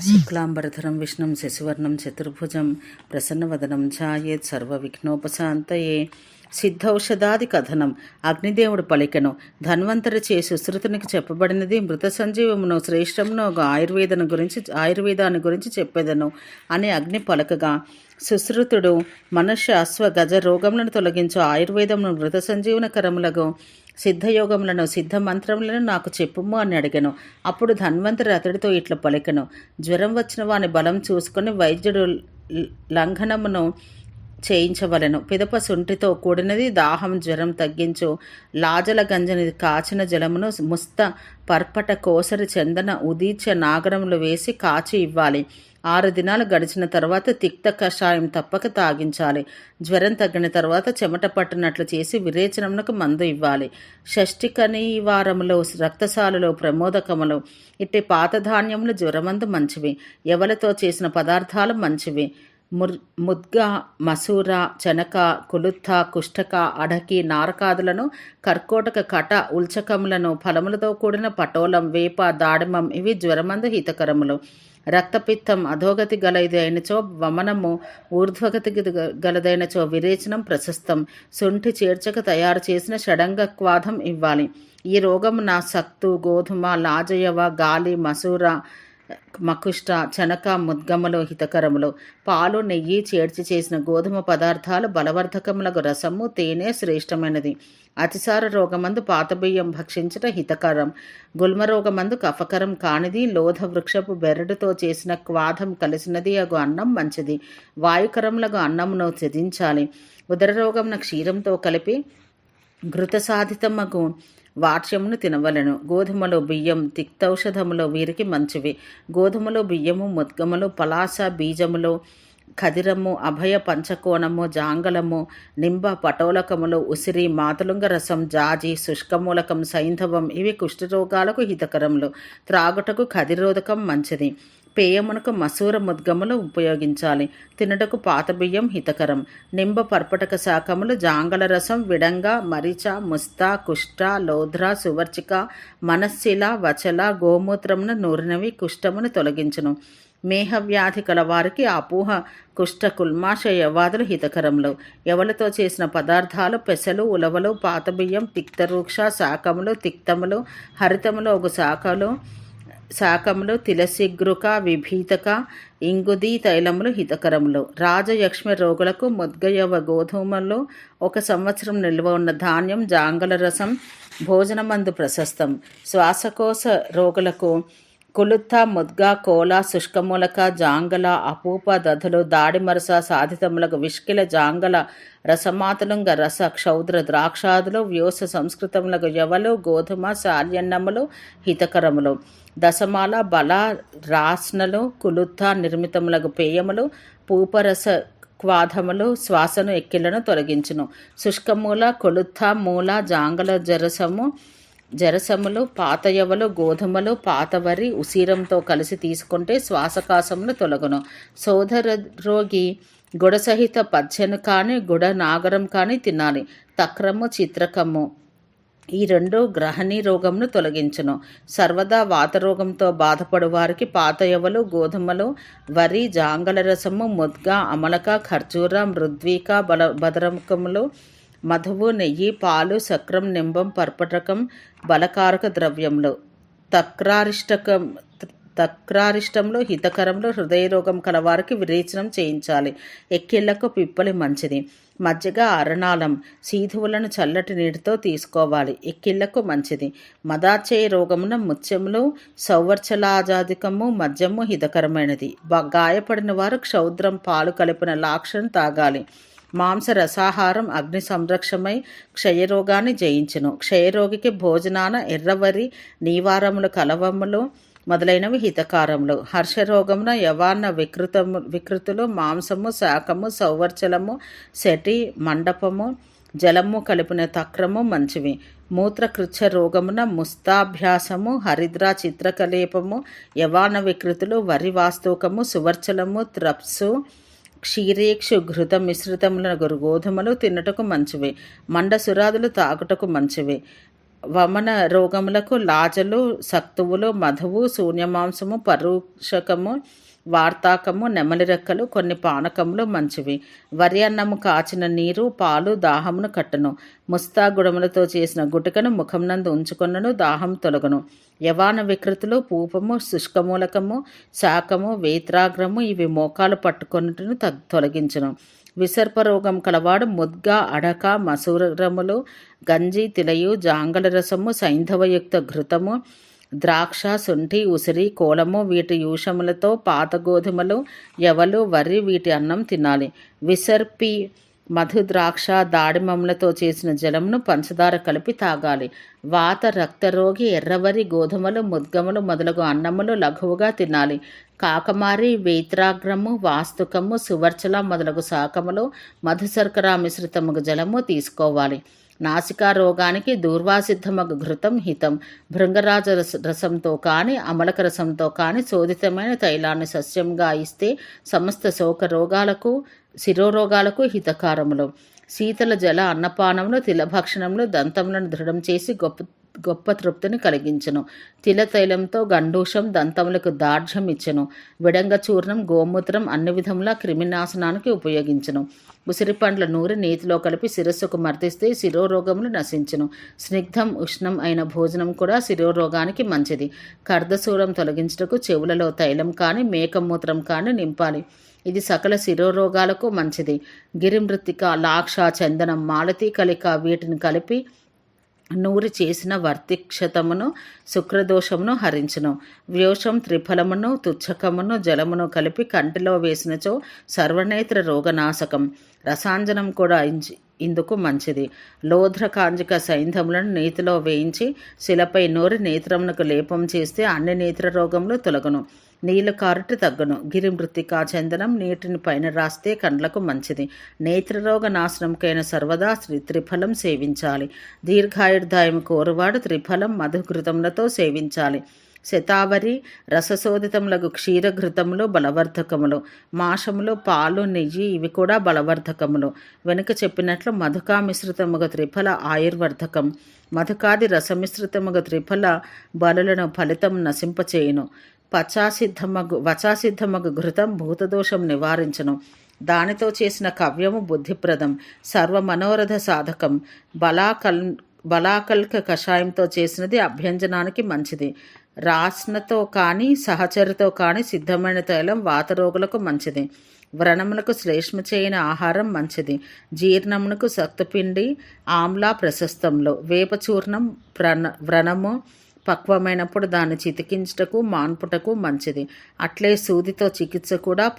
శుక్లాంబరధరం విష్ణుం శశివర్ణం చతుర్భుజం ప్రసన్నవదనం ఛాయేత్ సర్వవిఘ్నోపశాంతయే. సిద్ధౌషధాది కథనం. అగ్నిదేవుడు పలికెను, ధన్వంతరి చే సుశ్రుతునికి చెప్పబడినది మృత సంజీవమును శ్రేష్టమును ఆయుర్వేదాన్ని గురించి చెప్పేదను అని అగ్ని పలకగా, సుశ్రుతుడు మనుష్య అశ్వ గజ రోగములను తొలగించు ఆయుర్వేదమును మృత సంజీవనకరములకు సిద్ధయోగములను సిద్ధమంత్రములను నాకు చెప్పుము అని అడిగాను. అప్పుడు ధన్వంతరి అతడితో ఇట్లా పలికెను, జ్వరం వచ్చిన వాని బలం చూసుకొని వైద్యుడు లంఘనమును చేయించవలెను. పిదప శుంఠితో కూడినది దాహం జ్వరం తగ్గించు లాజల గంజని కాచిన జలమును ముస్త పర్పట కోసరి చందన ఉదీచ నాగరములు వేసి కాచి ఇవ్వాలి. 6 దినాలు గడిచిన తర్వాత తిక్త కషాయం తప్పక తాగించాలి. జ్వరం తగ్గిన తర్వాత చెమట పట్టినట్లు చేసి విరేచనమునకు మందు ఇవ్వాలి. షష్ఠి కనీవారములో రక్తశాలలో ప్రమోదకములు ఇట్టి పాత ధాన్యములు జ్వరమందు మంచివి. ఎవలతో చేసిన పదార్థాలు మంచివి. ముద్గ మసూర చెనక కులుత్త కుష్టక అడకి నారకాదులను కర్కోటక కట ఉల్చకములను ఫలములతో కూడిన పటోలం వేప దాడిమం ఇవి జ్వరమందు హితకరములు. రక్తపిత్తం అధోగతి గలది అయినచో వమనము ఊర్ధ్వగతి గలదైనచో విరేచనం ప్రశస్తం. శుంఠి చేర్చక తయారు చేసిన షడంగ క్వాధం ఇవ్వాలి. ఈ రోగమున సత్తు గోధుమ లాజయవ గాలి మసూర మకుష్ట చెనక ముద్గములు హితకరములు. పాలు నెయ్యి చేర్చి చేసిన గోధుమ పదార్థాలు బలవర్ధకములకు రసము తేనె శ్రేష్టమైనది. అతిసార రోగమందు పాత బియ్యం భక్షించట హితకరం. గుల్మ రోగమందు కఫకరం కానిది లోధ వృక్షపు బెరడుతో చేసిన క్వాధం కలిసినది అగు అన్నం మంచిది. వాయుకరములకు అన్నమును త్యజించాలి. ఉదర రోగమున క్షీరంతో కలిపి ఘృత సాధితమగు వాట్యమును తినవలెను. గోధుమలు బియ్యం తిక్తౌషధములు వీరికి మంచివి. గోధుమలు బియ్యము ముద్గములు పలాస బీజములు ఖదిరము అభయ పంచకోణము జాంగలము నింబ పటోలకములు ఉసిరి మాతులుంగ రసం జాజి శుష్కమూలకం సైంధవం ఇవి కుష్ఠరోగాలకు హితకరములు. త్రాగుటకు ఖదిరోధకం మంచిది. పేయమునకు మసూర ముద్గములు ఉపయోగించాలి. తినుటకు పాత బియ్యం హితకరం. నింబ పర్పటక శాఖములు జాంగల రసం విడంగ మరిచ ముస్తా కుష్ట లోధ్ర సువర్చిక మనస్సిల వచల గోమూత్రమును నూరినవి కుష్టమును తొలగించును. మేహవ్యాధి కలవారికి అపోహ కుష్ట కుల్మాశయవాదులు హితకరములు. ఎవలతో చేసిన పదార్థాలు పెసలు ఉలవలు పాత బియ్యం తిక్తరూక్ష శాఖములు తిక్తములు హరితములు ఒక శాఖములు తిలసిగ్రుక విభీతక ఇంగుదీ తైలములు హితకరములు. రాజయక్ష్మి రోగులకు ముద్గయవ గోధుమలు 1 సంవత్సరం నిల్వ ఉన్న ధాన్యం జాంగల రసం భోజనమందు ప్రశస్తం. శ్వాసకోశ రోగులకు కులుత్త ముద్గ కోల శుష్కమూలక జాంగల అపూప దధులు దాడిమరస సాధితములకు విష్కిల జాంగల రసమాతులుంగ రస క్షౌద్ర ద్రాక్షాదులు వ్యోస సంస్కృతములకు యవలు గోధుమ శాల్యన్నములు హితకరములు. దశమాల బల రాస్నలు కులుత్త నిర్మితములకు పేయములు పూపరస క్వాధములు శ్వాసను ఎక్కిళ్లను తొలగించును. శుష్కమూల కొలుత్త మూల జాంగల జరసములు పాతయవలు గోధుమలు పాతవరి ఉసీరంతో కలిసి తీసుకుంటే శ్వాసకాశములు తొలగును. సోదర రోగి గుడసహిత పచ్చను కానీ గుడ నాగరం కానీ తినాలి. తక్రము చిత్రకము ఈ 2 గ్రహణీ రోగమును తొలగించును. సర్వదా వాతరోగంతో బాధపడు వారికి పాతయవలు గోధుమలు వరి జాంగల రసము ముద్గ అమలక ఖర్జూర మృద్వీక బదరముఖములు మధువు నెయ్యి పాలు సక్రం నింబం పర్పటకం బలకారక ద్రవ్యములు. తక్రారిష్టంలో హితకరంలో హృదయరోగం కలవారికి విరేచనం చేయించాలి. ఎక్కిళ్లకు పిప్పలి మంచిది. మజ్జిగ అరణాలం సీధువులను చల్లటి నీటితో తీసుకోవాలి. ఎక్కిళ్లకు మంచిది. మదాచేయ రోగమున ముత్యములు సౌవర్చలాజాధికము మద్యము హితకరమైనది. గాయపడిన వారు క్షౌద్రం పాలు కలిపిన లాక్షను తాగాలి. మాంస రసాహారం అగ్ని సంరక్షమై క్షయరోగాన్ని జయించును. క్షయరోగికి భోజనాన ఎర్రవరి నీవారములు కలవములు మొదలైనవి హితకారములు. హర్షరోగమున యవాన్న వికృతులు మాంసము శాఖము సౌవర్చలము శటి మండపము జలము కలిపిన తక్రము మంచివి. మూత్రకృచ్ఛ రోగమున ముస్తాభ్యాసము హరిద్ర చిత్రకలేపము యవాన వికృతులు వరి వాస్తూకము సువర్చలము త్రప్సు క్షీరేక్షు ఘృత మిశ్రితముల గోధుమలు తిన్నటకు మంచివి. మండసురాదులు తాగుటకు మంచివి. వమన రోగములకు లాజలు, సక్తువులు, మధువు, శూన్యమాంసము, పరుషకము, వార్తాకము, నెమలి రెక్కలు, కొన్ని పానకములు మంచివి. వరి అన్నము, కాచిన నీరు, పాలు దాహమును కట్టును. ముస్తా గుడములతో చేసిన గుటికను ముఖంనందు ఉంచుకొనను, దాహం తొలగును. యవాన వికృతులు, పూపము, శుష్కమూలకము, శాకము, వేత్రాగ్రము ఇవి మోకాలు పట్టుకొనుటను తొలగించును. విసర్పరోగం కలవాడు ముద్గ, అడక, మసూరములు, గంజి, తిలయు, జాంగల రసము, సైంధవయుక్త ఘృతము, ద్రాక్ష, శుంఠి, ఉసిరి, కోలము వీటి యూషములతో పాత గోధుమలు, యవలు, వరి వీటి అన్నం తినాలి. విసర్పి మధు, ద్రాక్ష, దాడిమములతో చేసిన జలమును పంచదార కలిపి తాగాలి. వాత రక్తరోగి ఎర్రవరి, గోధుమలు, ముద్గములు మొదలగు అన్నములు లఘువుగా తినాలి. కాకమారి, వేత్రాగ్రము, వాస్తుకము, సువర్చల మొదలగు శాకములు, మధుశర్కర మిశ్రితముగు జలము తీసుకోవాలి. నాసికా రోగానికి దూర్వాసిద్ధమగు ఘృతం హితం. భృంగరాజ రసంతో కానీ అమలక రసంతో కానీ శోధితమైన తైలాన్ని సస్యంగా ఇస్తే సమస్త శోక రోగాలకు, శిరోరోగాలకు హితకారములు. శీతల జల అన్నపానములు, తిలభక్షణములు దంతములను దృఢం చేసి గొప్ప తృప్తిని కలిగించును. తిలతైలంతో గండూషం దంతములకు దార్ఢ్యం ఇచ్చెను. విడంగ చూర్ణం, గోమూత్రం అన్ని విధముల క్రిమినాశనానికి ఉపయోగించును. ఉసిరి పండ్ల నూరి నీతిలో కలిపి శిరస్సుకు మర్దిస్తే శిరోరోగములు నశించును. స్నిగ్ధం, ఉష్ణం అయిన భోజనం కూడా శిరోరోగానికి మంచిది. కర్దశూలం తొలగించుటకు చెవులలో తైలం కానీ మేకమూత్రం కానీ నింపాలి. ఇది సకల శిరోరోగాలకు మంచిది. గిరిమృత్తిక, లాక్ష, చందనం, మాలతి కలిక వీటిని కలిపి నూరి చేసిన వర్తిక్షతమును, శుక్రదోషమును హరించును. వ్యోషం, త్రిఫలమును, తుచ్చకమును, జలమును కలిపి కంటిలో వేసినచో సర్వనేత్ర రోగనాశకం. రసాంజనం కూడా ఇందుకు మంచిది. లోధ్రకాంజిక సైంధములను నీతిలో వేయించి శిలపై నూరి నేత్రమునకు లేపం చేస్తే అన్ని నేత్ర రోగములు తొలగును. నీళ్లు కారుటి తగ్గును. గిరిమృత్తికా చందనం నీటిని పైన రాస్తే కండ్లకు మంచిది. నేత్రరోగ నాశనంకైన సర్వదా త్రిఫలం సేవించాలి. దీర్ఘాయుర్దాయం కోరువాడు త్రిఫలం మధుఘృతములతో సేవించాలి. శతావరి, రసశోధితములకు క్షీరఘృతములు బలవర్ధకములు. మాషములు, పాలు, నెయ్యి ఇవి కూడా బలవర్ధకములు. వెనుక చెప్పినట్లు మధుకా మిశ్రితముగ త్రిఫల ఆయుర్వర్ధకం. మధుకాది రసమిశ్రితముగ త్రిఫల బలులను ఫలితం నశింపచేయును. వచాసిద్ధమగు ఘృతం భూతదోషం నివారించును. దానితో చేసిన కవ్యము బుద్ధిప్రదం. సర్వమనోరథ సాధకం. బలాకల్క కషాయంతో చేసినది అభ్యంజనానికి మంచిది. రాస్నతో కానీ సహచరితో కానీ సిద్ధమైన తైలం వాతరోగులకు మంచిది. వ్రణమునకు శ్లేష్మ చేయని ఆహారం మంచిది. జీర్ణమునకు సత్తుపిండి ఆమ్లా ప్రశస్తంలో. వేపచూర్ణం వ్రణము పక్వమైనప్పుడు దాన్ని చితికించుటకు మాన్పుటకు మంచిది. అట్లే సూదితో చికిత్స కూడా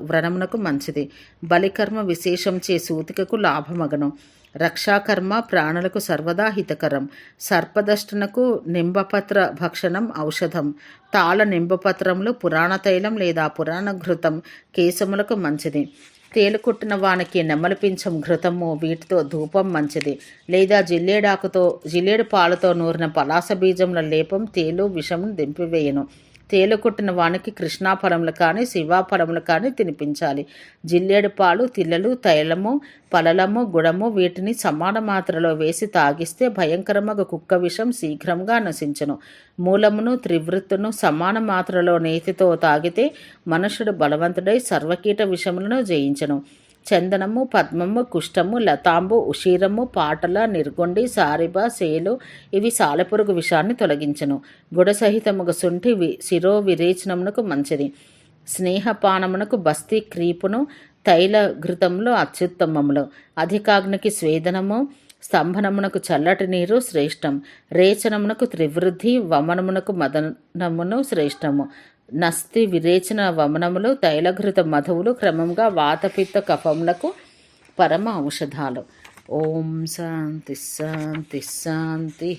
వ్రణమునకు మంచిది. బలికర్మ విశేషం చే సూతికకు లాభమగను. రక్షాకర్మ ప్రాణులకు సర్వదా హితకరం. సర్పదష్టనకు నింబపత్ర భక్షణం ఔషధం. తాళ నింబపత్రములు పురాణ తైలం లేదా పురాణ ఘృతం కేశములకు మంచిది. తేలుకుట్టిన వానికి నెమలిపించం ఘృతము వీటితో ధూపం మంచిది. లేదా జిల్లేడు పాలతో నూరిన పలాస బీజముల లేపం తేలు విషమును దింపివేయను. తేలుకుట్టిన వానికి కృష్ణాఫలములు కానీ శివాఫలములు కానీ తినిపించాలి. జిల్లేడు పాలు, తిల్లలు, తైలము, పలలము, గుడము వీటిని సమాన మాత్రలో వేసి తాగిస్తే భయంకరమగు కుక్క విషం శీఘ్రంగా నశించును. మూలమును, త్రివృత్తును సమాన మాత్రలో నేతితో తాగితే మనుషుడు బలవంతుడై సర్వకీట విషములను జయించను. చందనము, పద్మము, కుష్టము, లతాంబు, ఉషీరము, పాటల, నిర్గొండి, సారిబ, సేలు ఇవి సాలెపురుగు విషాన్ని తొలగించను. గుడసహితముగ శుంఠి శిరో విరేచనమునకు మంచిది. స్నేహపానమునకు బస్తీ క్రీపును, తైల ఘృతములు అత్యుత్తమములు. అధికాగ్నికి స్వేదనము, స్తంభనమునకు చల్లటి నీరు శ్రేష్టం. రేచనమునకు త్రివృద్ధి, వమనమునకు మదనమును శ్రేష్టము. నస్తి, విరేచన, వమనములు, తైలఘృత మధువులు క్రమంగా వాతపిత్త కఫములకు పరమ ఔషధాలు. ఓం శాంతి శాంతి శాంతి.